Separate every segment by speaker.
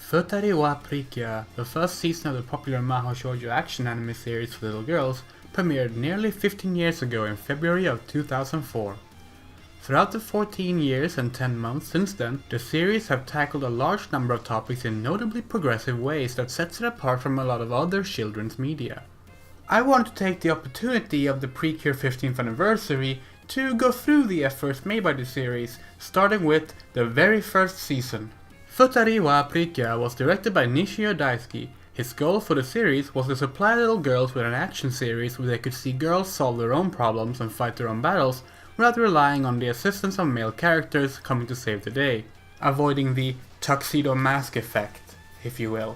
Speaker 1: Futari wa PreCure, the first season of the popular Maho Shoujo action anime series for little girls, premiered nearly 15 years ago in February of 2004. Throughout the 14 years and 10 months since then, the series have tackled a large number of topics in notably progressive ways that sets it apart from a lot of other children's media. I want to take the opportunity of the PreCure 15th anniversary to go through the efforts made by the series, starting with the very first season. Futari wa PreCure was directed by Nishio Daisuke. His goal for the series was to supply little girls with an action series where they could see girls solve their own problems and fight their own battles without relying on the assistance of male characters coming to save the day, avoiding the tuxedo mask effect, if you will.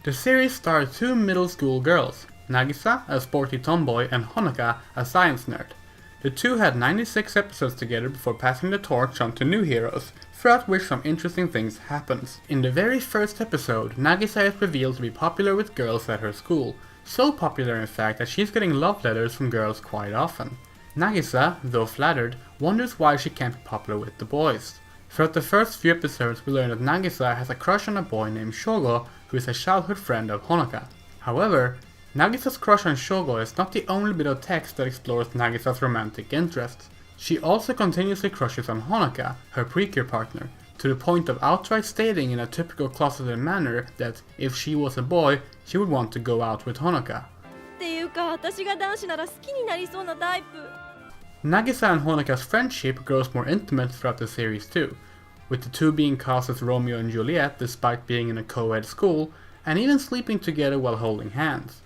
Speaker 1: The series starred two middle school girls, Nagisa, a sporty tomboy, and Honoka, a science nerd. The two had 96 episodes together before passing the torch on to new heroes, throughout which some interesting things happens. In the very first episode, Nagisa is revealed to be popular with girls at her school, so popular in fact that she's getting love letters from girls quite often. Nagisa, though flattered, wonders why she can't be popular with the boys. Throughout the first few episodes we learn that Nagisa has a crush on a boy named Shogo, who is a childhood friend of Honoka. However, Nagisa's crush on Shogo is not the only bit of text that explores Nagisa's romantic interests. She also continuously crushes on Honoka, her PreCure partner, to the point of outright stating in a typical closeted manner that if she was a boy, she would want to go out with Honoka. Nagisa and Honoka's friendship grows more intimate throughout the series too, with the two being cast as Romeo and Juliet despite being in a co-ed school, and even sleeping together while holding hands.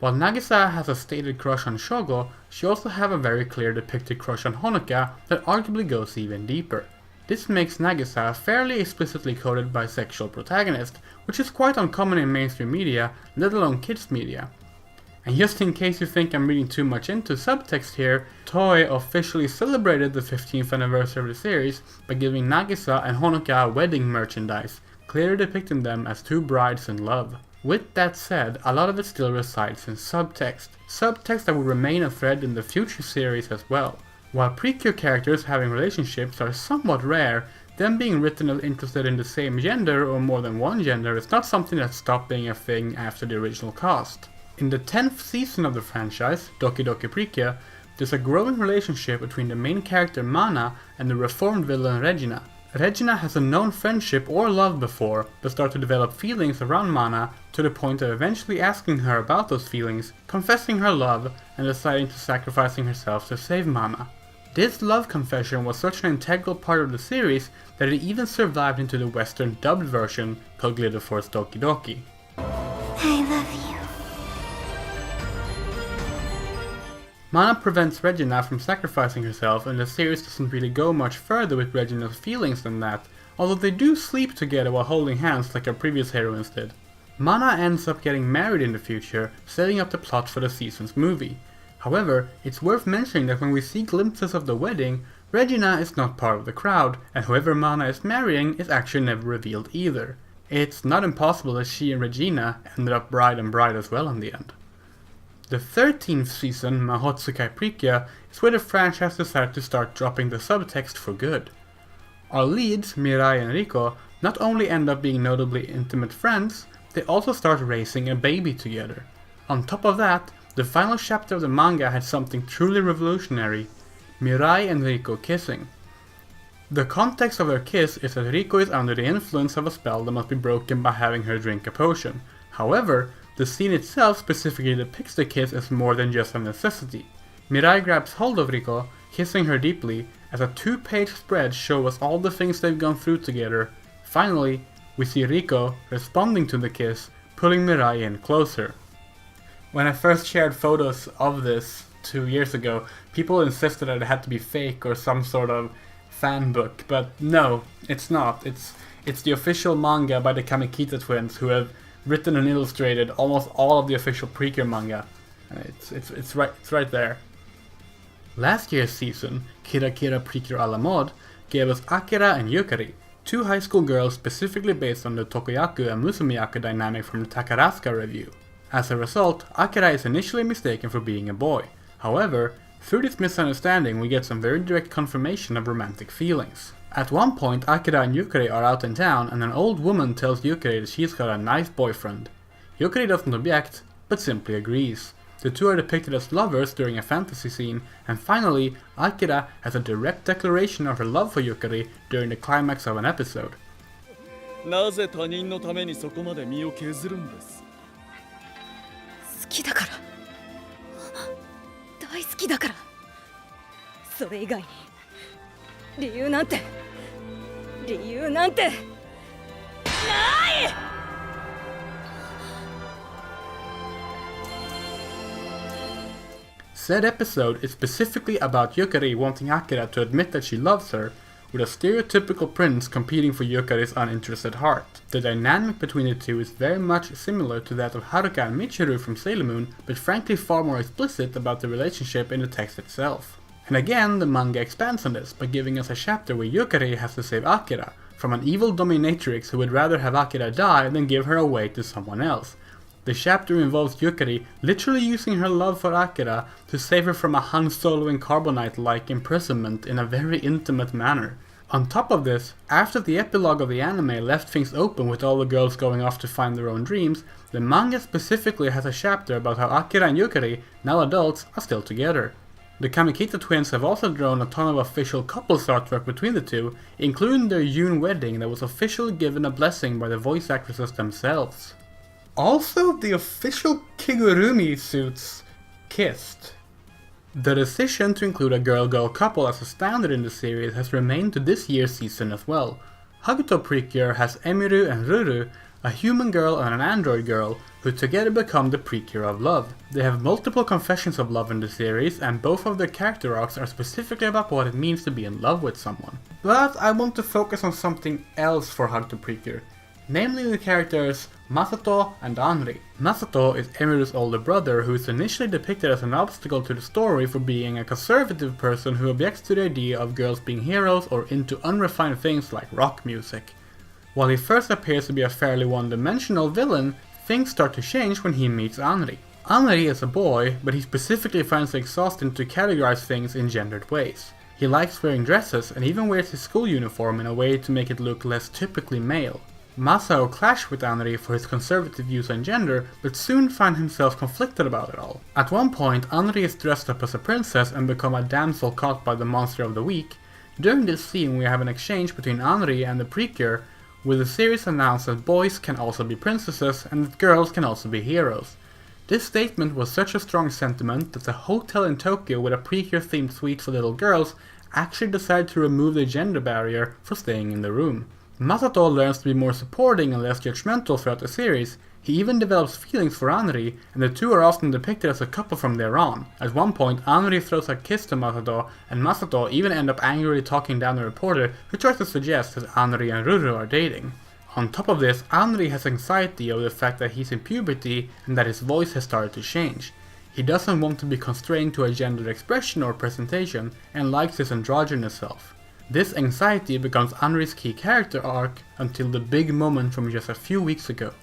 Speaker 1: While Nagisa has a stated crush on Shogo, she also has a very clear depicted crush on Honoka that arguably goes even deeper. This makes Nagisa a fairly explicitly coded bisexual protagonist, which is quite uncommon in mainstream media, let alone kids media. And just in case you think I'm reading too much into subtext here, Toei officially celebrated the 15th anniversary of the series by giving Nagisa and Honoka wedding merchandise, clearly depicting them as two brides in love. With that said, a lot of it still resides in subtext that will remain a thread in the future series as well. While PreCure characters having relationships are somewhat rare, them being written as interested in the same gender or more than one gender is not something that stopped being a thing after the original cast. In the 10th season of the franchise, Doki-Doki PreCure, there's a growing relationship between the main character Mana and the reformed villain Regina. Regina has a known friendship or love before, but starts to develop feelings around Mana to the point of eventually asking her about those feelings, confessing her love, and deciding to sacrificing herself to save Mana. This love confession was such an integral part of the series that it even survived into the western dubbed version called Glitter Force Doki-Doki.
Speaker 2: I love you.
Speaker 1: Mana prevents Regina from sacrificing herself, and the series doesn't really go much further with Regina's feelings than that, although they do sleep together while holding hands like our previous heroines did. Mana ends up getting married in the future, setting up the plot for the season's movie. However, it's worth mentioning that when we see glimpses of the wedding, Regina is not part of the crowd, and whoever Mana is marrying is actually never revealed either. It's not impossible that she and Regina ended up bride and bride as well in the end. The 13th season, Mahotsukai PreCure, is where the franchise decided to start dropping the subtext for good. Our leads, Mirai and Riko, not only end up being notably intimate friends, they also start raising a baby together. On top of that, the final chapter of the manga had something truly revolutionary: Mirai and Riko kissing. The context of their kiss is that Riko is under the influence of a spell that must be broken by having her drink a potion. However, the scene itself specifically depicts the kiss as more than just a necessity. Mirai grabs hold of Riko, kissing her deeply, as a 2-page spread shows us all the things they've gone through together. Finally, we see Riko, responding to the kiss, pulling Mirai in closer. When I first shared photos of this 2 years ago, people insisted that it had to be fake or some sort of fan book, but no, it's not. It's the official manga by the Kamikita twins, who have written and illustrated almost all of the official PreCure manga. It's right there. Last year's season, Kira Kira PreCure a la mode, gave us Akira and Yukari, two high school girls specifically based on the Tokoyaku and Musumiyaku dynamic from the Takarazuka review. As a result, Akira is initially mistaken for being a boy. However, through this misunderstanding we get some very direct confirmation of romantic feelings. At one point, Akira and Yukari are out in town and an old woman tells Yukari that she's got a nice boyfriend. Yukari doesn't object, but simply agrees. The two are depicted as lovers during a fantasy scene, and finally, Akira has a direct declaration of her love for Yukari during the climax of an episode.
Speaker 3: なぜ他人のためにそこまで身を削るんです。
Speaker 4: 好きだから。大好きだから。それ以外に理由なんてない。
Speaker 1: Said episode is specifically about Yukari wanting Akira to admit that she loves her, with a stereotypical prince competing for Yukari's uninterested heart. The dynamic between the two is very much similar to that of Haruka and Michiru from Sailor Moon, but frankly far more explicit about the relationship in the text itself. And again, the manga expands on this by giving us a chapter where Yukari has to save Akira from an evil dominatrix who would rather have Akira die than give her away to someone else. The chapter involves Yukari literally using her love for Akira to save her from a Han Solo and Carbonite-like imprisonment in a very intimate manner. On top of this, after the epilogue of the anime left things open with all the girls going off to find their own dreams, the manga specifically has a chapter about how Akira and Yukari, now adults, are still together. The Kamikita twins have also drawn a ton of official couples artwork between the two, including their June wedding that was officially given a blessing by the voice actresses themselves. Also, the official Kigurumi suits kissed. The decision to include a girl-girl couple as a standard in the series has remained to this year's season as well. Hakuto PreCure has Emiru and Ruru, a human girl and an android girl, who together become the PreCure of love. They have multiple confessions of love in the series, and both of their character arcs are specifically about what it means to be in love with someone. But I want to focus on something else for Hakuto PreCure, namely the characters Masato and Anri. Masato is Emiru's older brother, who is initially depicted as an obstacle to the story for being a conservative person who objects to the idea of girls being heroes or into unrefined things like rock music. While he first appears to be a fairly one-dimensional villain, things start to change when he meets Anri. Anri is a boy, but he specifically finds it exhausting to categorize things in gendered ways. He likes wearing dresses and even wears his school uniform in a way to make it look less typically male. Masao clashed with Anri for his conservative views on gender, but soon finds himself conflicted about it all. At one point, Anri is dressed up as a princess and become a damsel caught by the monster of the week. During this scene we have an exchange between Anri and the PreCure, with the series announced that boys can also be princesses and that girls can also be heroes. This statement was such a strong sentiment that the hotel in Tokyo with a PreCure themed suite for little girls actually decided to remove the gender barrier for staying in the room. Masato learns to be more supporting and less judgmental throughout the series. He even develops feelings for Anri, and the two are often depicted as a couple from there on. At one point, Anri throws a kiss to Masato, and Masato even ends up angrily talking down the reporter who tries to suggest that Anri and Ruru are dating. On top of this, Anri has anxiety over the fact that he's in puberty and that his voice has started to change. He doesn't want to be constrained to a gendered expression or presentation, and likes his androgynous self. This anxiety becomes Anri's key character arc until the big moment from just a few weeks ago.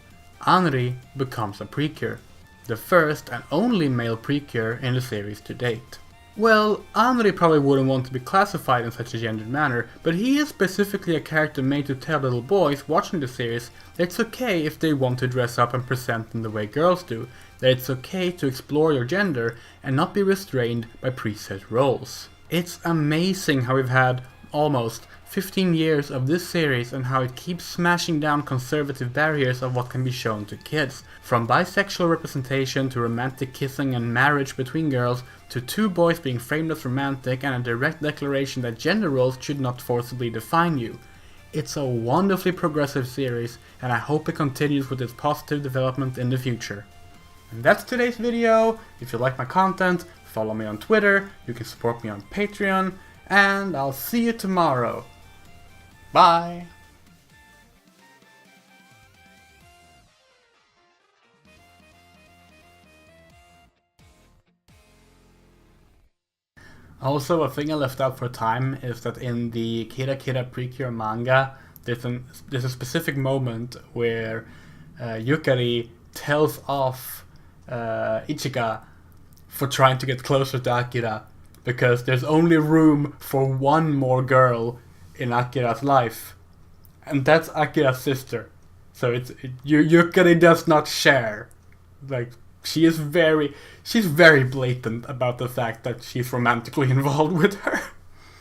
Speaker 1: Anri becomes a PreCure, the first and only male PreCure in the series to date. Well, Anri probably wouldn't want to be classified in such a gendered manner, but he is specifically a character made to tell little boys watching the series that it's okay if they want to dress up and present in the way girls do, that it's okay to explore your gender and not be restrained by preset roles. It's amazing how we've had almost 15 years of this series and how it keeps smashing down conservative barriers of what can be shown to kids. From bisexual representation to romantic kissing and marriage between girls, to two boys being framed as romantic and a direct declaration that gender roles should not forcibly define you. It's a wonderfully progressive series, and I hope it continues with its positive development in the future. And that's today's video. If you like my content, follow me on Twitter, you can support me on Patreon, and I'll see you tomorrow. Bye! Also, a thing I left out for time is that in the Kira Kira PreCure manga, there's a specific moment where Yukari tells off Ichika for trying to get closer to Akira, because there's only room for one more girl in Akira's life, and that's Akira's sister. So Yukari does not share. Like, she's very blatant about the fact that she's romantically involved with her.